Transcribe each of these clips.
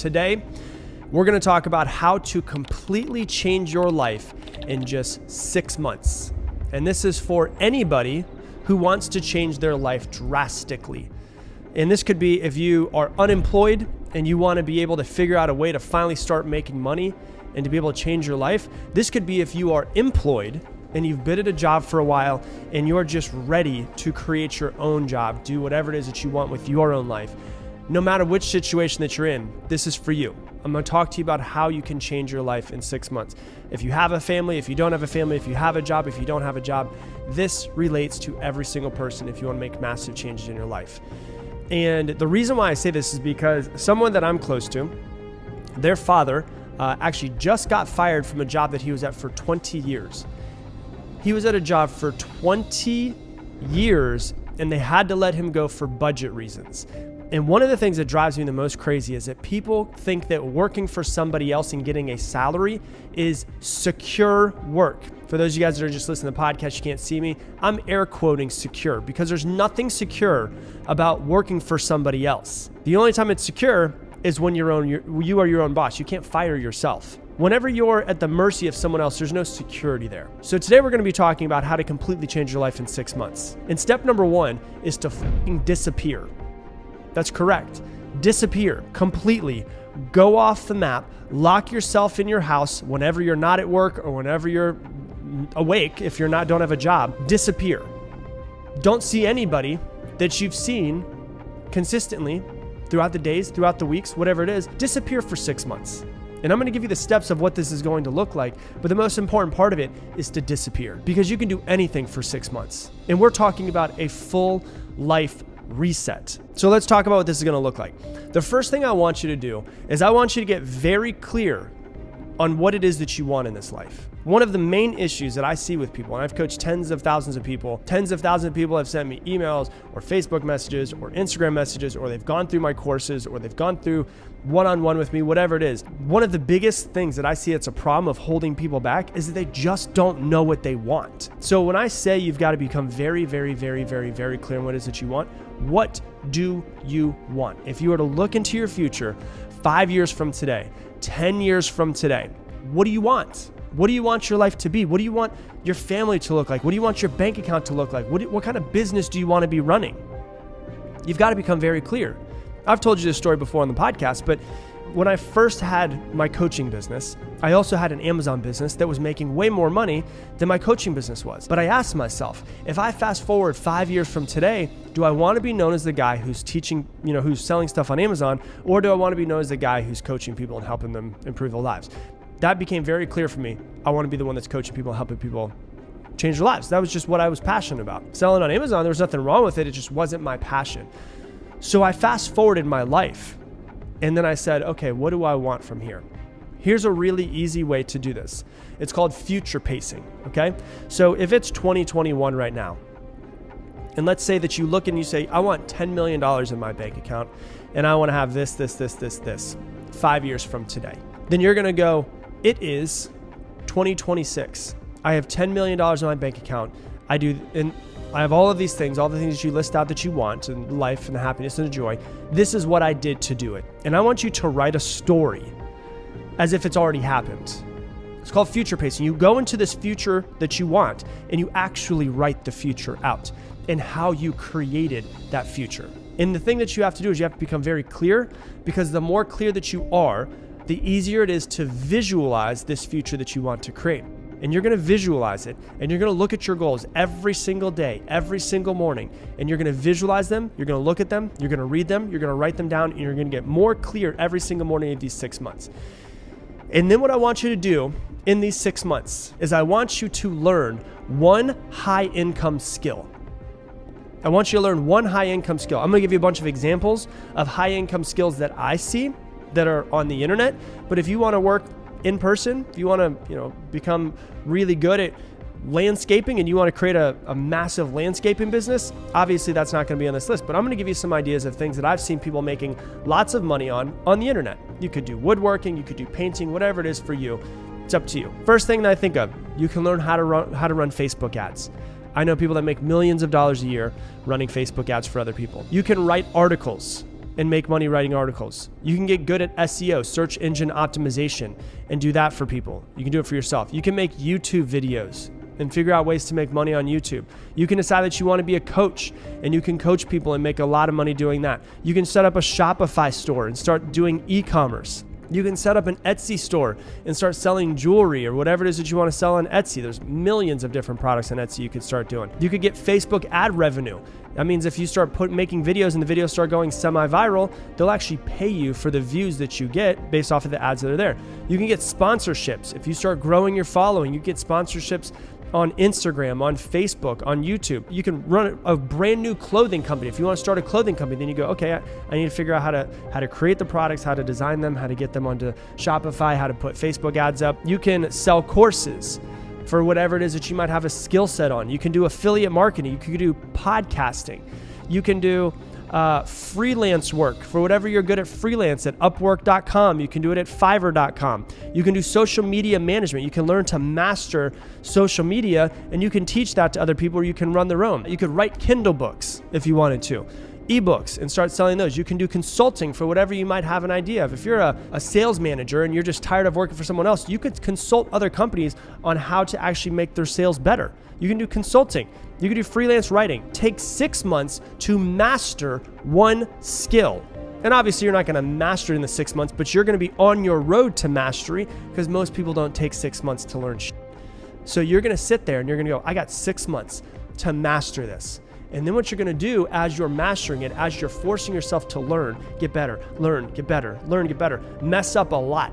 Today, we're going to talk about how to completely change your life in just 6 months. And this is for anybody who wants to change their life drastically. And this could be if you are unemployed and you want to be able to figure out a way to finally start making money and to be able to change your life. This could be if you are employed and you've been at a job for a while and you're just ready to create your own job, do whatever it is that you want with your own life. No matter which situation that you're in, this is for you. I'm going to talk to you about how you can change your life in 6 months. If you have a family, if you don't have a family, if you have a job, if you don't have a job, this relates to every single person if you want to make massive changes in your life. And the reason why I say this is because someone that I'm close to, their father actually just got fired from a job that he was at for 20 years. He was at a job for 20 years and they had to let him go for budget reasons. And one of the things that drives me the most crazy is that people think that working for somebody else and getting a salary is secure work. For those of you guys that are just listening to the podcast, you can't see me. I'm air quoting secure because there's nothing secure about working for somebody else. The only time it's secure is when you are your own boss. You can't fire yourself. Whenever you're at the mercy of someone else, there's no security there. So today we're going to be talking about how to completely change your life in 6 months. And step number 1 is to fucking disappear. That's correct. Disappear completely. Go off the map. Lock yourself in your house whenever you're not at work or whenever you're awake. If you're don't have a job, disappear. Don't see anybody that you've seen consistently throughout the days, throughout the weeks, whatever it is. Disappear for 6 months. And I'm going to give you the steps of what this is going to look like. But the most important part of it is to disappear because you can do anything for 6 months. And we're talking about a full life reset. So let's talk about what this is going to look like. The first thing I want you to do is I want you to get very clear on what it is that you want in this life. One of the main issues that I see with people, and I've coached tens of thousands of people have sent me emails or Facebook messages or Instagram messages, or they've gone through my courses, or they've gone through one-on-one with me, whatever it is. One of the biggest things that I see it's a problem of holding people back is that they just don't know what they want. So when I say you've got to become very, very, very, very, very clear on what it is that you want, what do you want? If you were to look into your future 5 years from today, 10 years from today, what do you want? What do you want your life to be? What do you want your family to look like? What do you want your bank account to look like? What kind of business do you want to be running? You've got to become very clear. I've told you this story before on the podcast, but when I first had my coaching business, I also had an Amazon business that was making way more money than my coaching business was. But I asked myself, if I fast forward 5 years from today, do I want to be known as the guy who's teaching, who's selling stuff on Amazon, or do I want to be known as the guy who's coaching people and helping them improve their lives? That became very clear for me. I want to be the one that's coaching people and helping people change their lives. That was just what I was passionate about. Selling on Amazon, there was nothing wrong with it. It just wasn't my passion. So I fast forwarded my life. And then I said, okay, what do I want from here? Here's a really easy way to do this. It's called future pacing, okay? So if it's 2021 right now, and let's say that you look and you say, I want $10 million in my bank account, and I want to have this 5 years from today. Then you're going to go, it is 2026. I have $10 million in my bank account. I have all of these things, all the things that you list out that you want in life and the happiness and the joy. This is what I did to do it. And I want you to write a story as if it's already happened. It's called future pacing. You go into this future that you want and you actually write the future out and how you created that future. And the thing that you have to do is you have to become very clear, because the more clear that you are, the easier it is to visualize this future that you want to create. And you're going to visualize it, and you're going to look at your goals every single day, every single morning, and you're going to visualize them, you're going to look at them, you're going to read them, you're going to write them down, and you're going to get more clear every single morning of these 6 months. And then what I want you to do in these 6 months is I want you to learn one high income skill. I want you to learn one high income skill. I'm going to give you a bunch of examples of high income skills that I see that are on the internet. But if you want to work in person, if you want to, become really good at landscaping and you want to create a massive landscaping business, obviously that's not going to be on this list, but I'm going to give you some ideas of things that I've seen people making lots of money on the internet. You could do woodworking, you could do painting, whatever it is for you. It's up to you. First thing that I think of, you can learn how to run Facebook ads. I know people that make millions of dollars a year running Facebook ads for other people. You can write articles. and make money writing articles. You can get good at SEO, search engine optimization, and do that for people. You can do it for yourself. You can make YouTube videos and figure out ways to make money on YouTube. You can decide that you want to be a coach, and you can coach people and make a lot of money doing that. You can set up a Shopify store and start doing e-commerce. You can set up an Etsy store and start selling jewelry or whatever it is that you want to sell on Etsy. There's millions of different products on Etsy you could start doing. You could get Facebook ad revenue. That means if you start making videos and the videos start going semi-viral, they'll actually pay you for the views that you get based off of the ads that are there. You can get sponsorships. If you start growing your following, you get sponsorships on Instagram, on Facebook, on YouTube. You can run a brand new clothing company. If you want to start a clothing company, then you go, okay, I need to figure out how to create the products, how to design them, how to get them onto Shopify, how to put Facebook ads up. You can sell courses for whatever it is that you might have a skill set on. You can do affiliate marketing. You can do podcasting. You can do freelance work for whatever you're good at freelance at Upwork.com. You can do it at Fiverr.com. You can do social media management. You can learn to master social media, and you can teach that to other people, or you can run their own. You could write Kindle books if you wanted to, ebooks, and start selling those. You can do consulting for whatever you might have an idea of. If you're a sales manager and you're just tired of working for someone else, you could consult other companies on how to actually make their sales better. You can do consulting. You can do freelance writing. Take 6 months to master one skill. And obviously you're not going to master it in the 6 months, but you're going to be on your road to mastery, because most people don't take 6 months to learn shit. So you're going to sit there and you're going to go, I got 6 months to master this. And then what you're going to do as you're mastering it, as you're forcing yourself to learn, get better, learn, get better, learn, get better, mess up a lot,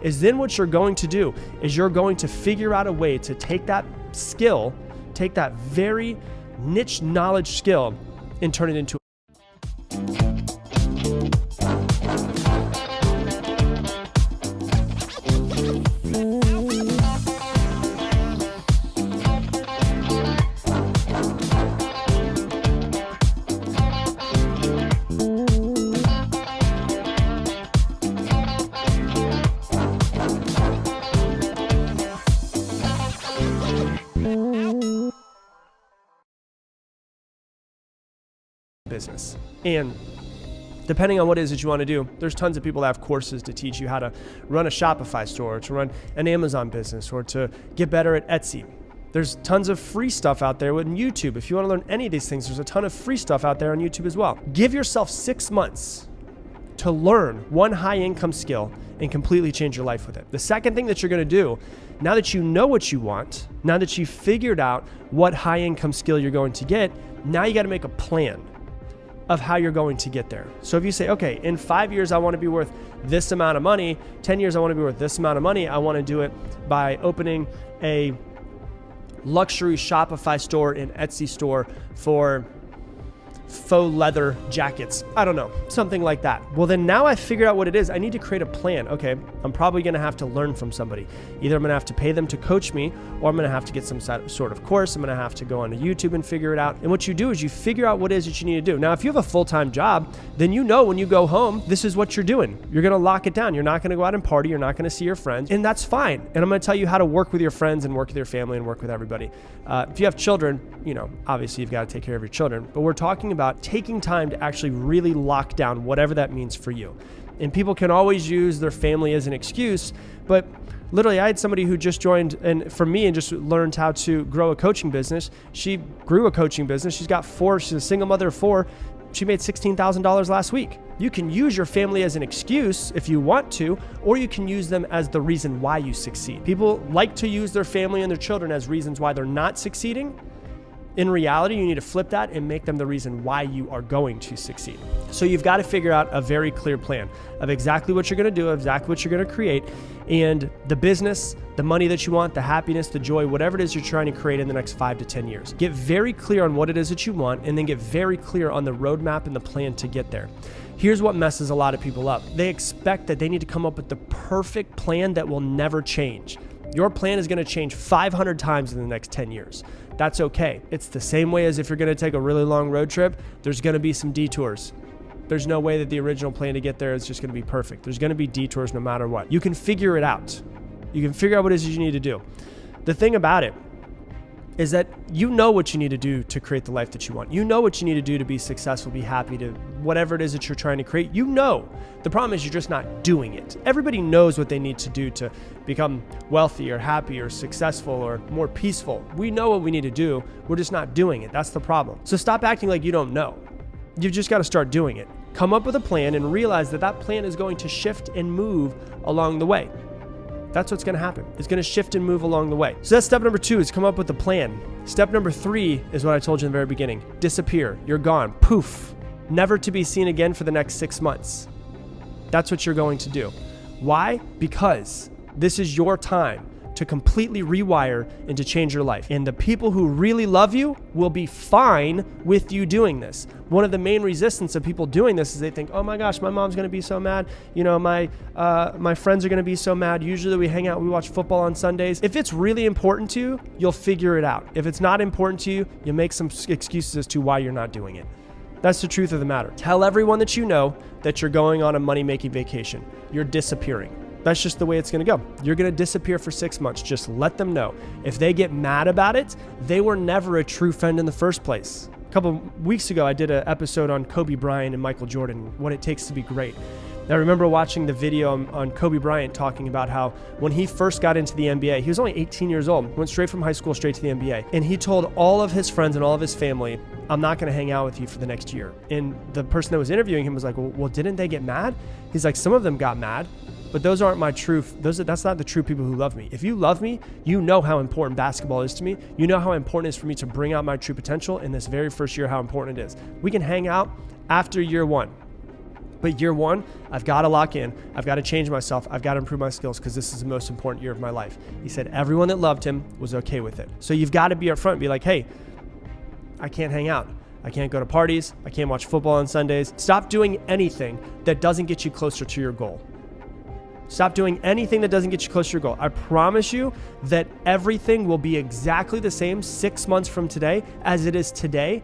is then what you're going to do is you're going to figure out a way to take that skill, take that very niche knowledge skill, and turn it into business. And depending on what it is that you want to do, there's tons of people that have courses to teach you how to run a Shopify store, or to run an Amazon business, or to get better at Etsy. There's tons of free stuff out there with YouTube. If you want to learn any of these things, there's a ton of free stuff out there on YouTube as well. Give yourself 6 months to learn one high income skill and completely change your life with it. The second thing that you're going to do, now that you know what you want, now that you've figured out what high income skill you're going to get, now you got to make a plan of how you're going to get there. So if you say, okay, in 5 years, I want to be worth this amount of money, 10 years, I want to be worth this amount of money, I want to do it by opening a luxury Shopify store and Etsy store for faux leather jackets. I don't know, something like that. Well, then now I figured out what it is. I need to create a plan. Okay, I'm probably going to have to learn from somebody. Either I'm going to have to pay them to coach me, or I'm going to have to get some sort of course. I'm going to have to go onto YouTube and figure it out. And what you do is you figure out what it is that you need to do. Now, if you have a full-time job, then you know when you go home, this is what you're doing. You're going to lock it down. You're not going to go out and party. You're not going to see your friends, and that's fine. And I'm going to tell you how to work with your friends and work with your family and work with everybody. If you have children, obviously you've got to take care of your children, but we're talking about taking time to actually really lock down whatever that means for you. And people can always use their family as an excuse, but literally I had somebody who just joined and just learned how to grow a coaching business. She grew a coaching business. She's a single mother of 4. She made $16,000 last week. You can use your family as an excuse if you want to, or you can use them as the reason why you succeed. People like to use their family and their children as reasons why they're not succeeding. In reality, you need to flip that and make them the reason why you are going to succeed. So you've got to figure out a very clear plan of exactly what you're going to do, exactly what you're going to create, and the business, the money that you want, the happiness, the joy, whatever it is you're trying to create in the next 5 to 10 years. Get very clear on what it is that you want, and then get very clear on the roadmap and the plan to get there. Here's what messes a lot of people up. They expect that they need to come up with the perfect plan that will never change. Your plan is going to change 500 times in the next 10 years. That's okay. It's the same way as if you're going to take a really long road trip, there's going to be some detours. There's no way that the original plan to get there is just going to be perfect. There's going to be detours no matter what. You can figure it out. You can figure out what it is you need to do. The thing about it is that you know what you need to do to create the life that you want. You know what you need to do to be successful, be happy, to whatever it is that you're trying to create. You know. The problem is you're just not doing it. Everybody knows what they need to do to become wealthy or happy or successful or more peaceful. We know what we need to do. We're just not doing it. That's the problem. So stop acting like you don't know. You've just got to start doing it. Come up with a plan and realize that that plan is going to shift and move along the way. That's what's going to happen. It's going to shift and move along the way. So that's step number 2, is come up with a plan. Step number 3 is what I told you in the very beginning. Disappear. You're gone. Poof. Never to be seen again for the next 6 months. That's what you're going to do. Why? Because this is your time to completely rewire and to change your life. And the people who really love you will be fine with you doing this. One of the main resistance of people doing this is they think, oh my gosh, my mom's gonna be so mad. My friends are gonna be so mad. Usually we hang out, we watch football on Sundays. If it's really important to you, you'll figure it out. If it's not important to you, you'll make some excuses as to why you're not doing it. That's the truth of the matter. Tell everyone that you know that you're going on a money-making vacation. You're disappearing. That's just the way it's going to go. You're going to disappear for 6 months. Just let them know. If they get mad about it, they were never a true friend in the first place. A couple weeks ago, I did an episode on Kobe Bryant and Michael Jordan, what it takes to be great. I remember watching the video on Kobe Bryant talking about how when he first got into the NBA, he was only 18 years old, went straight from high school straight to the NBA. And he told all of his friends and all of his family, I'm not going to hang out with you for the next year. And the person that was interviewing him was like, well, didn't they get mad? He's like, some of them got mad, but those aren't my true, that's not the true people who love me. If you love me, you know how important basketball is to me. You know how important it is for me to bring out my true potential in this very first year, how important it is. We can hang out after year 1. But year 1, I've got to lock in. I've got to change myself. I've got to improve my skills because this is the most important year of my life. He said everyone that loved him was okay with it. So you've got to be upfront and be like, hey, I can't hang out. I can't go to parties. I can't watch football on Sundays. Stop doing anything that doesn't get you closer to your goal. Stop doing anything that doesn't get you closer to your goal. I promise you that everything will be exactly the same 6 months from today as it is today,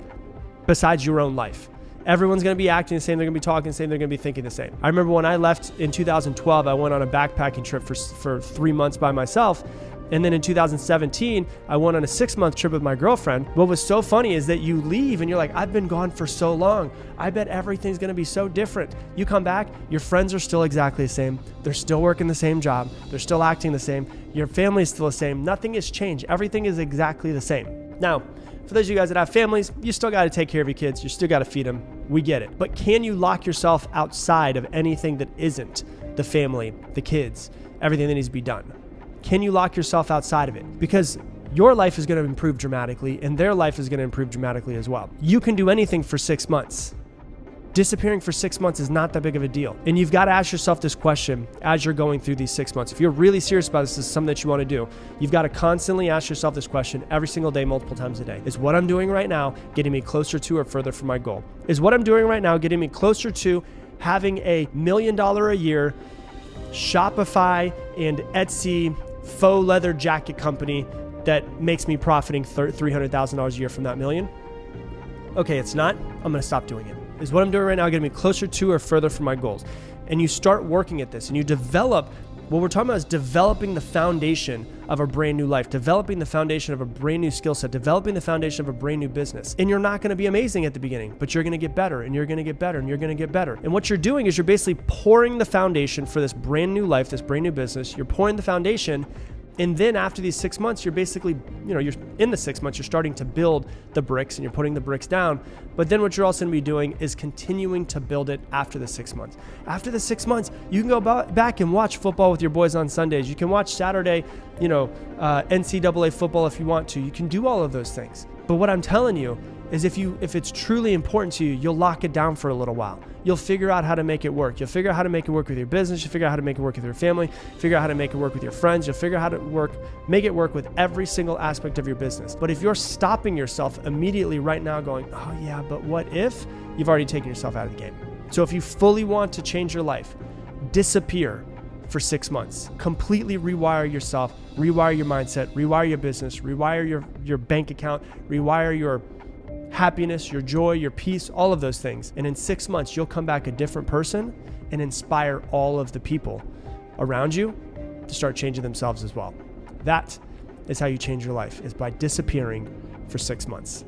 besides your own life. Everyone's going to be acting the same. They're going to be talking the same. They're going to be thinking the same. I remember when I left in 2012, I went on a backpacking trip for 3 months by myself. And then in 2017, I went on a 6-month trip with my girlfriend. What was so funny is that you leave and you're like, I've been gone for so long. I bet everything's going to be so different. You come back, your friends are still exactly the same. They're still working the same job. They're still acting the same. Your family's still the same. Nothing has changed. Everything is exactly the same. Now, for those of you guys that have families, you still got to take care of your kids. You still got to feed them. We get it. But can you lock yourself outside of anything that isn't the family, the kids, everything that needs to be done? Can you lock yourself outside of it? Because your life is going to improve dramatically and their life is going to improve dramatically as well. You can do anything for 6 months. Disappearing for 6 months is not that big of a deal. And you've got to ask yourself this question as you're going through these 6 months. If you're really serious about this is something that you want to do, you've got to constantly ask yourself this question every single day, multiple times a day. Is what I'm doing right now getting me closer to or further from my goal? Is what I'm doing right now getting me closer to having a $1 million a year Shopify and Etsy faux leather jacket company that makes me profiting $300,000 a year from that million? Okay, it's not. I'm going to stop doing it. Is what I'm doing right now getting me closer to or further from my goals? And you start working at this and you develop, what we're talking about is developing the foundation of a brand new life, developing the foundation of a brand new skill set, developing the foundation of a brand new business. And you're not going to be amazing at the beginning, but you're going to get better and you're going to get better and you're going to get better. And what you're doing is you're basically pouring the foundation for this brand new life, this brand new business. You're pouring the foundation. And then after these 6 months, you're basically, you're in the 6 months, you're starting to build the bricks and you're putting the bricks down. But then what you're also going to be doing is continuing to build it after the 6 months. After the 6 months, you can go back and watch football with your boys on Sundays. You can watch Saturday, NCAA football if you want to. You can do all of those things. But what I'm telling you is if it's truly important to you, you'll lock it down for a little while. You'll figure out how to make it work. You'll figure out how to make it work with your business. You'll figure out how to make it work with your family. Figure out how to make it work with your friends. You'll figure out how to make it work with every single aspect of your business. But if you're stopping yourself immediately right now going, oh yeah, but what if? You've already taken yourself out of the game. So if you fully want to change your life, disappear for 6 months. Completely rewire yourself, rewire your mindset, rewire your business, rewire your bank account, rewire your happiness, your joy, your peace, all of those things. And in 6 months, you'll come back a different person and inspire all of the people around you to start changing themselves as well. That is how you change your life, is by disappearing for 6 months.